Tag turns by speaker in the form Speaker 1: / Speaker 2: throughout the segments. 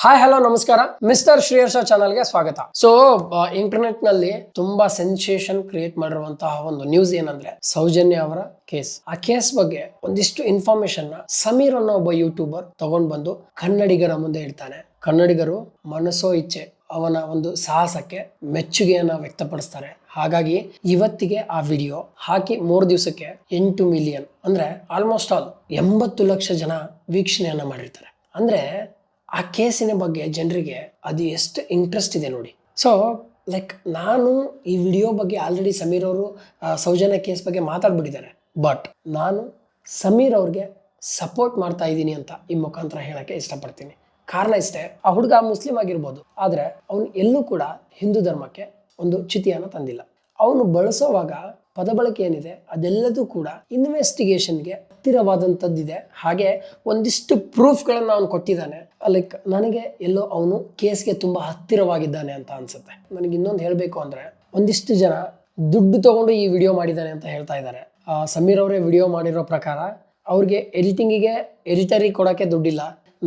Speaker 1: Hi hello ನಮಸ್ಕಾರ mister ಶ್ರೀಯರ್ಷ ಚಾನಲ್ಗೆ ಸ್ವಾಗತ. ಸೊ ಇಂಟರ್ನೆಟ್ ನಲ್ಲಿ ತುಂಬಾ ಸೆನ್ಸೇಷನ್ ಕ್ರಿಯೇಟ್ ಮಾಡಿರುವಂತಹ ಒಂದು ನ್ಯೂಸ್ ಏನಂದ್ರೆ ಸೌಜನ್ಯ ಅವರ ಕೇಸ್. ಆ ಕೇಸ್ ಬಗ್ಗೆ ಒಂದಿಷ್ಟು ಇನ್ಫಾರ್ಮೇಶನ್ ನ ಸಮೀರ್ ಅನ್ನೋ ಒಬ್ಬ ಯೂಟ್ಯೂಬರ್ ತಗೊಂಡ್ ಬಂದು ಕನ್ನಡಿಗರ ಮುಂದೆ ಇಡ್ತಾನೆ. ಕನ್ನಡಿಗರು ಮನಸ್ಸೋ ಇಚ್ಛೆ ಅವನ ಒಂದು ಸಾಹಸಕ್ಕೆ ಮೆಚ್ಚುಗೆಯನ್ನ ವ್ಯಕ್ತಪಡಿಸ್ತಾರೆ. ಹಾಗಾಗಿ ಇವತ್ತಿಗೆ ಆ ವಿಡಿಯೋ ಹಾಕಿ 3 ದಿವಸಕ್ಕೆ 8 ಮಿಲಿಯನ್ ಅಂದ್ರೆ ಆಲ್ಮೋಸ್ಟ್ ಆಲ್ 80 ಲಕ್ಷ ಜನ ವೀಕ್ಷಣೆಯನ್ನ ಮಾಡಿರ್ತಾರೆ. ಅಂದ್ರೆ ಆ ಕೇಸಿನ ಬಗ್ಗೆ ಜನರಿಗೆ ಅದು ಎಷ್ಟು ಇಂಟ್ರೆಸ್ಟ್ ಇದೆ ನೋಡಿ. ಸೊ ಲೈಕ್ ನಾನು ಈ ವಿಡಿಯೋ ಬಗ್ಗೆ ಆಲ್ರೆಡಿ ಸಮೀರ್ ಅವರು ಸೌಜನ್ಯ ಕೇಸ್ ಬಗ್ಗೆ ಮಾತಾಡ್ಬಿಟ್ಟಿದ್ದಾರೆ. ಬಟ್ ನಾನು ಸಮೀರ್ ಅವ್ರಿಗೆ ಸಪೋರ್ಟ್ ಮಾಡ್ತಾ ಇದ್ದೀನಿ ಅಂತ ಈ ಮುಖಾಂತರ ಹೇಳಕ್ಕೆ ಇಷ್ಟಪಡ್ತೀನಿ. ಕಾರಣ ಇಷ್ಟೇ, ಆ ಹುಡುಗ ಮುಸ್ಲಿಂ ಆಗಿರ್ಬೋದು, ಆದರೆ ಅವನು ಎಲ್ಲೂ ಕೂಡ ಹಿಂದೂ ಧರ್ಮಕ್ಕೆ ಒಂದು ಚ್ಯುತಿಯನ್ನು ತಂದಿಲ್ಲ. ಅವನು ಬಳಸೋವಾಗ ಪದ ಬಳಕೆ ಏನಿದೆ ಅದೆಲ್ಲದೂ ಕೂಡ ಇನ್ವೆಸ್ಟಿಗೇಷನ್ಗೆ ಹತ್ತಿರವಾದಂಥದ್ದಿದೆ. ಹಾಗೆ ಒಂದಿಷ್ಟು ಪ್ರೂಫ್ಗಳನ್ನು ಅವನು ಕೊಟ್ಟಿದ್ದಾನೆ. ಲೈಕ್ ನನಗೆ ಎಲ್ಲೋ ಅವನು ಕೇಸ್ಗೆ ತುಂಬ ಹತ್ತಿರವಾಗಿದ್ದಾನೆ ಅಂತ ಅನ್ಸುತ್ತೆ. ನನಗೆ ಇನ್ನೊಂದು ಹೇಳಬೇಕು ಅಂದರೆ, ಒಂದಿಷ್ಟು ಜನ ದುಡ್ಡು ತಗೊಂಡು ಈ ವಿಡಿಯೋ ಮಾಡಿದ್ದಾನೆ ಅಂತ ಹೇಳ್ತಾ ಇದ್ದಾರೆ. ಸಮೀರ್ ಅವರೇ ವಿಡಿಯೋ ಮಾಡಿರೋ ಪ್ರಕಾರ ಅವ್ರಿಗೆ ಎಡಿಟಿಂಗಿಗೆ ಎಡಿಟರಿಗೆ ಕೊಡೋಕ್ಕೆ ದುಡ್ಡಿಲ್ಲ,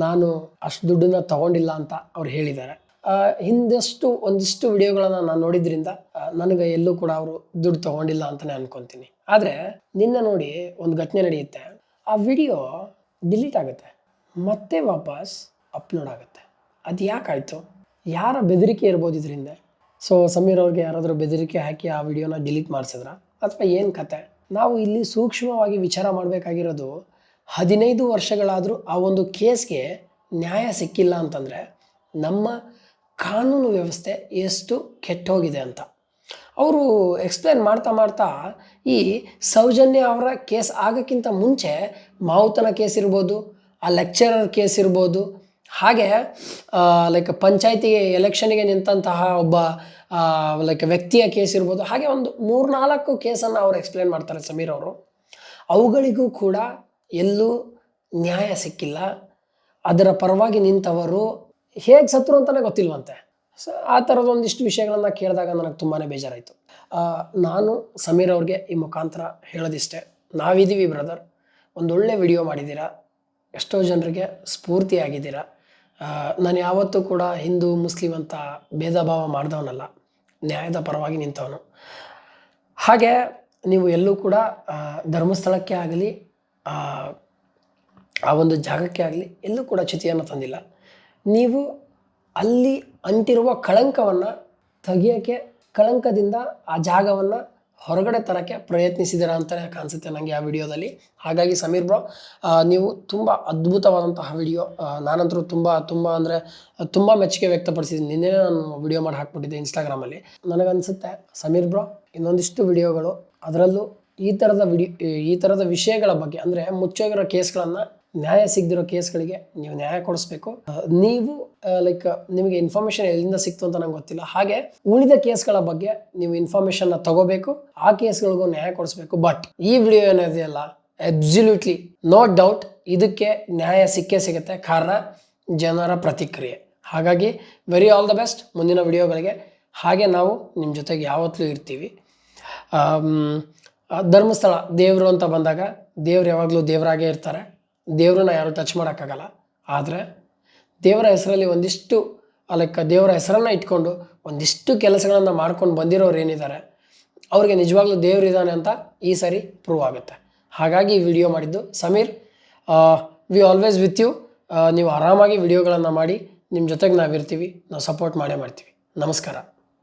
Speaker 1: ನಾನು ಅಷ್ಟು ದುಡ್ಡನ್ನ ತಗೊಂಡಿಲ್ಲ ಅಂತ ಅವ್ರು ಹೇಳಿದ್ದಾರೆ. ಒಂದಿಷ್ಟು ವಿಡಿಯೋಗಳನ್ನ ನಾನು ನೋಡಿದ್ರಿಂದ ನನಗೆ ಎಲ್ಲೂ ಕೂಡ ಅವರು ದುಡ್ಡು ತಗೊಂಡಿಲ್ಲ ಅಂತಾನೆ ಅನ್ಕೊಂತೀನಿ. ಆದರೆ ನಿನ್ನೆ ನೋಡಿ ಒಂದು ಘಟನೆ ನಡೆಯುತ್ತೆ. ಆ ವಿಡಿಯೋ ಡಿಲೀಟ್ ಆಗುತ್ತೆ, ಮತ್ತೆ ವಾಪಸ್ ಅಪ್ಲೋಡ್ ಆಗುತ್ತೆ. ಅದು ಯಾಕಾಯಿತು? ಯಾರ ಬೆದರಿಕೆ ಇರ್ಬೋದು ಇದರಿಂದ? ಸೊ ಸಮೀರ್ ಅವ್ರಿಗೆ ಯಾರಾದರೂ ಬೆದರಿಕೆ ಹಾಕಿ ಆ ವಿಡಿಯೋನ ಡಿಲೀಟ್ ಮಾಡಿಸಿದ್ರ ಅಥವಾ ಏನು ಕತೆ? ನಾವು ಇಲ್ಲಿ ಸೂಕ್ಷ್ಮವಾಗಿ ವಿಚಾರ ಮಾಡಬೇಕಾಗಿರೋದು, 15 ವರ್ಷಗಳಾದರೂ ಆ ಒಂದು ಕೇಸ್ಗೆ ನ್ಯಾಯ ಸಿಕ್ಕಿಲ್ಲ ಅಂತಂದರೆ ನಮ್ಮ ಕಾನೂನು ವ್ಯವಸ್ಥೆ ಎಷ್ಟು ಕೆಟ್ಟೋಗಿದೆ ಅಂತ ಅವರು ಎಕ್ಸ್ಪ್ಲೇನ್ ಮಾಡ್ತಾ ಈ ಸೌಜನ್ಯ ಅವರ ಕೇಸ್ ಆಗೋಕ್ಕಿಂತ ಮುಂಚೆ ಮಾವುತನ ಕೇಸ್ ಇರ್ಬೋದು, ಆ ಲೆಕ್ಚರರ್ ಕೇಸ್ ಇರ್ಬೋದು, ಹಾಗೆ ಲೈಕ್ ಪಂಚಾಯತಿಗೆ ಎಲೆಕ್ಷನ್ಗೆ ನಿಂತಹ ಒಬ್ಬ ಲೈಕ್ ವ್ಯಕ್ತಿಯ ಕೇಸ್ ಇರ್ಬೋದು, ಹಾಗೆ ಒಂದು 3-4 ಕೇಸನ್ನು ಅವರು ಎಕ್ಸ್ಪ್ಲೇನ್ ಮಾಡ್ತಾರೆ ಸಮೀರ್ ಅವರು. ಅವುಗಳಿಗೂ ಕೂಡ ಎಲ್ಲೂ ನ್ಯಾಯ ಸಿಕ್ಕಿಲ್ಲ. ಅದರ ಪರವಾಗಿ ನಿಂತವರು ಹೇಗೆ ಸತ್ರು ಅಂತಲೇ ಗೊತ್ತಿಲ್ವಂತೆ. ಸೊ ಆ ಥರದ ಒಂದಿಷ್ಟು ವಿಷಯಗಳನ್ನು ಕೇಳಿದಾಗ ನನಗೆ ತುಂಬಾ ಬೇಜಾರಾಯಿತು. ನಾನು ಸಮೀರ್ ಅವ್ರಿಗೆ ಈ ಮುಖಾಂತರ ಹೇಳೋದಿಷ್ಟೇ, ನಾವಿದ್ದೀವಿ ಬ್ರದರ್, ಒಂದೊಳ್ಳೆ ವಿಡಿಯೋ ಮಾಡಿದ್ದೀರಾ, ಎಷ್ಟೋ ಜನರಿಗೆ ಸ್ಫೂರ್ತಿಯಾಗಿದ್ದೀರಾ. ನಾನು ಯಾವತ್ತೂ ಕೂಡ ಹಿಂದೂ ಮುಸ್ಲಿಂ ಅಂತ ಭೇದ ಭಾವ ಮಾಡಿದವನಲ್ಲ, ನ್ಯಾಯದ ಪರವಾಗಿ ನಿಂತವನು. ಹಾಗೆ ನೀವು ಎಲ್ಲೂ ಕೂಡ ಧರ್ಮಸ್ಥಳಕ್ಕೆ ಆಗಲಿ ಆ ಒಂದು ಜಾಗಕ್ಕೆ ಆಗಲಿ ಎಲ್ಲೂ ಕೂಡ ಚ್ಯುತಿಯನ್ನು ತಂದಿಲ್ಲ. ನೀವು ಅಲ್ಲಿ ಅಂಟಿರುವ ಕಳಂಕವನ್ನು ತೆಗಿಯೋಕ್ಕೆ, ಕಳಂಕದಿಂದ ಆ ಜಾಗವನ್ನು ಹೊರಗಡೆ ತರೋಕ್ಕೆ ಪ್ರಯತ್ನಿಸಿದ್ದೀರಾ ಅಂತಲೇ ಕಾಣಿಸುತ್ತೆ ನನಗೆ ಆ ವಿಡಿಯೋದಲ್ಲಿ. ಹಾಗಾಗಿ ಸಮೀರ್ ಬ್ರೋ, ನೀವು ತುಂಬ ಅದ್ಭುತವಾದಂತಹ ವಿಡಿಯೋ. ನಾನಂತರೂ ತುಂಬ ಅಂದರೆ ತುಂಬ ಮೆಚ್ಚುಗೆ ವ್ಯಕ್ತಪಡಿಸಿದ್ದೀನಿ. ನಿನ್ನೆ ನಾನು ವಿಡಿಯೋ ಮಾಡಿ ಹಾಕ್ಬಿಟ್ಟಿದ್ದೆ ಇನ್ಸ್ಟಾಗ್ರಾಮಲ್ಲಿ. ನನಗನ್ಸುತ್ತೆ ಸಮೀರ್ ಬ್ರೋ ಇನ್ನೊಂದಿಷ್ಟು ವಿಡಿಯೋಗಳು, ಅದರಲ್ಲೂ ಈ ಥರದ ವಿಷಯಗಳ ಬಗ್ಗೆ, ಅಂದರೆ ಮುಚ್ಚೋಗಿರೋ ಕೇಸ್ಗಳನ್ನು, ನ್ಯಾಯ ಸಿಗದಿರೋ ಕೇಸ್ಗಳಿಗೆ ನೀವು ನ್ಯಾಯ ಕೊಡಿಸ್ಬೇಕು. ನೀವು ಲೈಕ್ ನಿಮಗೆ ಇನ್ಫಾರ್ಮೇಷನ್ ಎಲ್ಲಿಂದ ಸಿಕ್ತು ಅಂತ ನಂಗೆ ಗೊತ್ತಿಲ್ಲ. ಹಾಗೆ ಉಳಿದ ಕೇಸ್ಗಳ ಬಗ್ಗೆ ನೀವು ಇನ್ಫಾರ್ಮೇಷನ್ನ ತಗೋಬೇಕು, ಆ ಕೇಸ್ಗಳಿಗೂ ನ್ಯಾಯ ಕೊಡಿಸ್ಬೇಕು. ಬಟ್ ಈ ವಿಡಿಯೋ ಏನಿದೆಯಲ್ಲ, ಅಬ್ಸಲ್ಯೂಟ್ಲಿ ನೋ ಡೌಟ್ ಇದಕ್ಕೆ ನ್ಯಾಯ ಸಿಕ್ಕೇ ಸಿಗುತ್ತೆ. ಕಾರಣ ಜನರ ಪ್ರತಿಕ್ರಿಯೆ. ಹಾಗಾಗಿ ವೆರಿ ಆಲ್ ದ ಬೆಸ್ಟ್ ಮುಂದಿನ ವಿಡಿಯೋಗಳಿಗೆ. ಹಾಗೆ ನಾವು ನಿಮ್ಮ ಜೊತೆಗೆ ಯಾವತ್ತೂ ಇರ್ತೀವಿ. ಧರ್ಮಸ್ಥಳ ದೇವರು ಅಂತ ಬಂದಾಗ ದೇವ್ರು ಯಾವಾಗಲೂ ದೇವರಾಗೇ ಇರ್ತಾರೆ. ದೇವ್ರನ್ನ ಯಾರು ಟಚ್ ಮಾಡೋಕ್ಕಾಗಲ್ಲ. ಆದರೆ ದೇವರ ಹೆಸರಲ್ಲಿ ಒಂದಿಷ್ಟು ಲೈಕ್ ದೇವರ ಹೆಸರನ್ನು ಇಟ್ಕೊಂಡು ಒಂದಿಷ್ಟು ಕೆಲಸಗಳನ್ನು ಮಾಡ್ಕೊಂಡು ಬಂದಿರೋರು ಏನಿದ್ದಾರೆ, ಅವ್ರಿಗೆ ನಿಜವಾಗ್ಲೂ ದೇವರಿದ್ದಾನೆ ಅಂತ ಈ ಸರಿ ಪ್ರೂವ್ ಆಗುತ್ತೆ. ಹಾಗಾಗಿ ಈ ವಿಡಿಯೋ ಮಾಡಿದ್ದು. Sameer, we always with you. ನೀವು ಆರಾಮಾಗಿ ವಿಡಿಯೋಗಳನ್ನು ಮಾಡಿ, ನಿಮ್ಮ ಜೊತೆಗೆ ನಾವಿರ್ತೀವಿ, ನಾವು ಸಪೋರ್ಟ್ ಮಾಡೇ ಮಾಡ್ತೀವಿ. ನಮಸ್ಕಾರ.